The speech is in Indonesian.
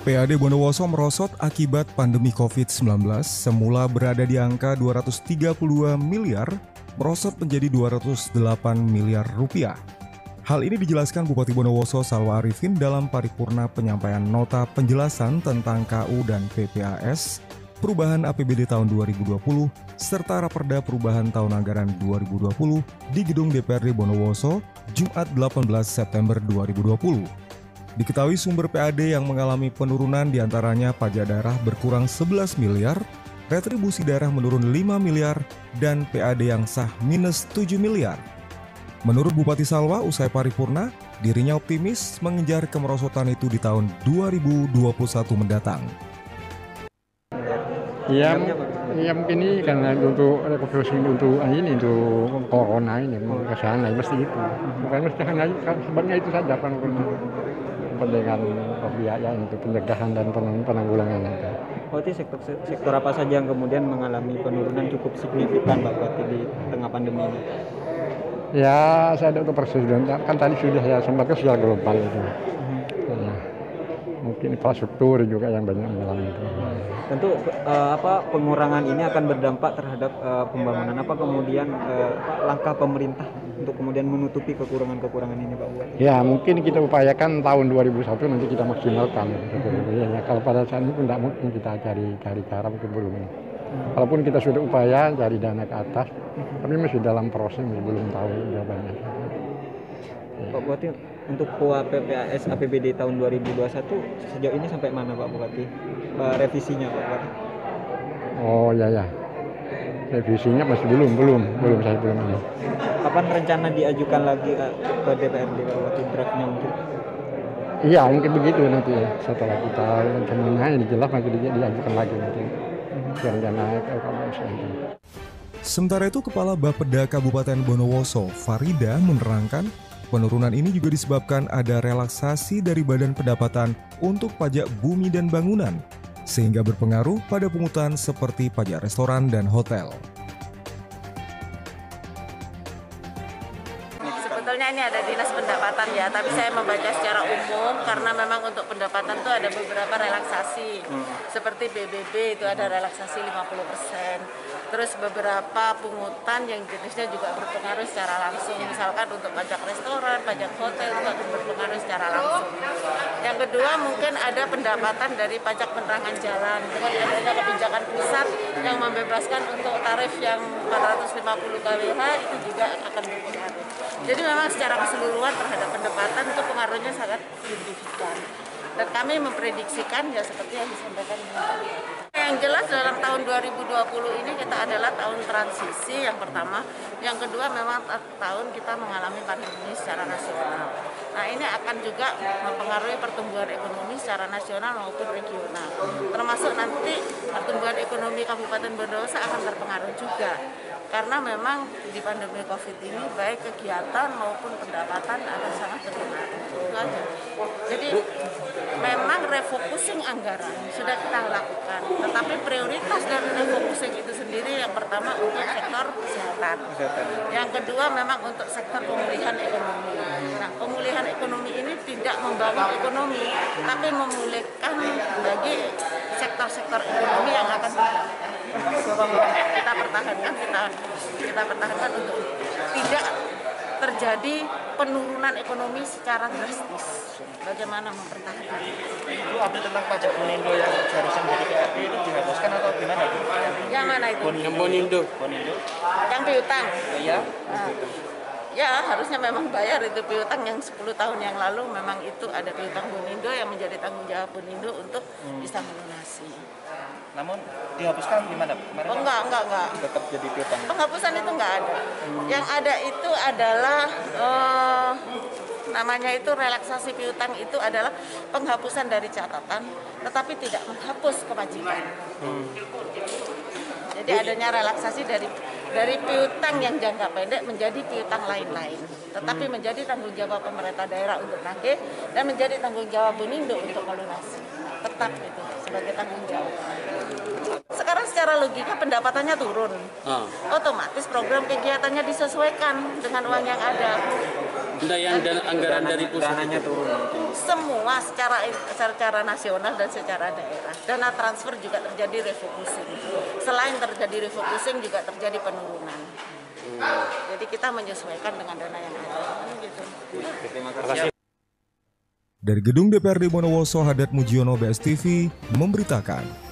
PAD Bondowoso merosot akibat pandemi COVID-19, semula berada di angka 232 miliar, merosot menjadi 208 miliar rupiah. Hal ini dijelaskan Bupati Bondowoso Salwa Arifin dalam paripurna penyampaian nota penjelasan tentang KU dan PPAS, perubahan APBD tahun 2020, serta Raperda Perubahan Tahun Anggaran 2020 di Gedung DPRD Bondowoso, Jumat 18 September 2020. Diketahui sumber PAD yang mengalami penurunan diantaranya pajak daerah berkurang 11 miliar, retribusi daerah menurun 5 miliar, dan PAD yang sah minus 7 miliar. Menurut Bupati Salwa, usai paripurna, dirinya optimis mengejar kemerosotan itu di tahun 2021 mendatang. Ya mungkin ini karena untuk refreshing untuk corona ini mau ke sana mesti itu. Bukan mesti hanya sebabnya itu saja dengan pembiayaan untuk pencegahan dan penanggulangan itu. Berarti sektor apa saja yang kemudian mengalami penurunan cukup signifikan Pak Bupati di tengah pandemi ini? Ya, saya ada untuk presiden kan tadi sudah ya sempatnya sudah global itu. Ya, mungkin infrastruktur juga yang banyak mengalami itu. Tentu pengurangan ini akan berdampak terhadap pembangunan. Apa kemudian langkah pemerintah untuk kemudian menutupi kekurangan-kekurangan ini Pak Bupati? Ya, mungkin kita upayakan tahun 2001 nanti kita maksimalkan. Ya, kalau pada saat ini pun tidak mungkin kita cari cara mungkin belum. Walaupun kita sudah upaya cari dana ke atas, tapi masih dalam proses, masih belum tahu jawabannya. Pak Bupati, untuk PPAS APBD tahun 2021 sejauh ini sampai mana Pak Bupati? Revisinya Pak Bupati? Oh ya. Revisinya masih belum saya belum ini. Kapan rencana diajukan lagi ke DPRD Pak Bupati draftnya mungkin? Iya mungkin begitu nanti setelah kita rencananya jelas nanti diajukan lagi nanti. Rencana ke KPUS. Sementara itu, Kepala Bapeda Kabupaten Bondowoso, Farida, menerangkan penurunan ini juga disebabkan ada relaksasi dari Badan Pendapatan untuk pajak bumi dan bangunan, sehingga berpengaruh pada pungutan seperti pajak restoran dan hotel. Sebetulnya ini ada Dinas Pendapatan ya, tapi saya membaca secara umum karena memang untuk pendapatan itu ada beberapa relaksasi. Seperti BBB itu ada relaksasi 50%. Terus beberapa pungutan yang jenisnya juga berpengaruh secara langsung. Misalkan untuk pajak restoran, pajak hotel itu akan berpengaruh secara langsung. Yang kedua mungkin ada pendapatan dari pajak penerangan jalan. Dengan adanya kebijakan pusat yang membebaskan untuk tarif yang 450 kWh itu juga akan berpengaruh. Jadi memang secara keseluruhan terhadap pendapatan itu pengaruhnya sangat signifikan. Dan kami memprediksikan ya seperti yang disampaikan. Yang jelas dalam tahun 2020 ini kita adalah tahun transisi yang pertama. Yang kedua memang tahun kita mengalami pandemi secara nasional. Nah ini akan juga mempengaruhi pertumbuhan ekonomi secara nasional maupun regional. Termasuk nanti pertumbuhan ekonomi Kabupaten Bondowoso akan terpengaruh juga. Karena memang di pandemi COVID ini baik kegiatan maupun pendapatan akan sangat terpengaruh. Itu aja. Jadi memang refocusing anggaran sudah kita lakukan. Tetapi prioritas dari refocusing itu sendiri yang pertama untuk sektor kesehatan. Yang kedua memang untuk sektor pemulihan ekonomi. Nah, pemulihan ekonomi ini tidak membangun ekonomi, tapi memulihkan bagi sektor-sektor ekonomi yang akan kita pertahankan untuk tidak terjadi penurunan ekonomi secara drastis. Bagaimana mempertahankan Itu ada tentang pajak Bonindo yang seharusnya menjadi PAD itu dihapuskan atau gimana? yang mana itu? Bonindo. Yang piutang. Iya. Ya harusnya memang bayar itu piutang yang 10 tahun yang lalu memang itu ada piutang Bonindo yang menjadi tanggung jawab Bonindo untuk bisa melunasi. Namun dihapuskan gimana? Oh enggak. Tetap jadi piutang. Penghapusan itu enggak ada. Yang ada itu adalah namanya itu relaksasi piutang itu adalah penghapusan dari catatan, tetapi tidak menghapus kewajiban. Jadi adanya relaksasi dari piutang yang jangka pendek menjadi piutang lain-lain, tetapi menjadi tanggung jawab pemerintah daerah untuk nagih dan menjadi tanggung jawab Bonindo untuk melunasi. Tetap itu sebagai tanggung jawab. Sekarang secara logika pendapatannya turun, otomatis program kegiatannya disesuaikan dengan uang yang ada. anggaran dari pusat dananya turun. Semua secara nasional dan secara daerah. Dana transfer juga terjadi refocusing. Selain terjadi refocusing juga terjadi penurunan. Jadi kita menyesuaikan dengan dana yang ada. Gitu. Terima kasih. Dari Gedung DPRD Bondowoso, Hadat Mujiono, BSTV memberitakan.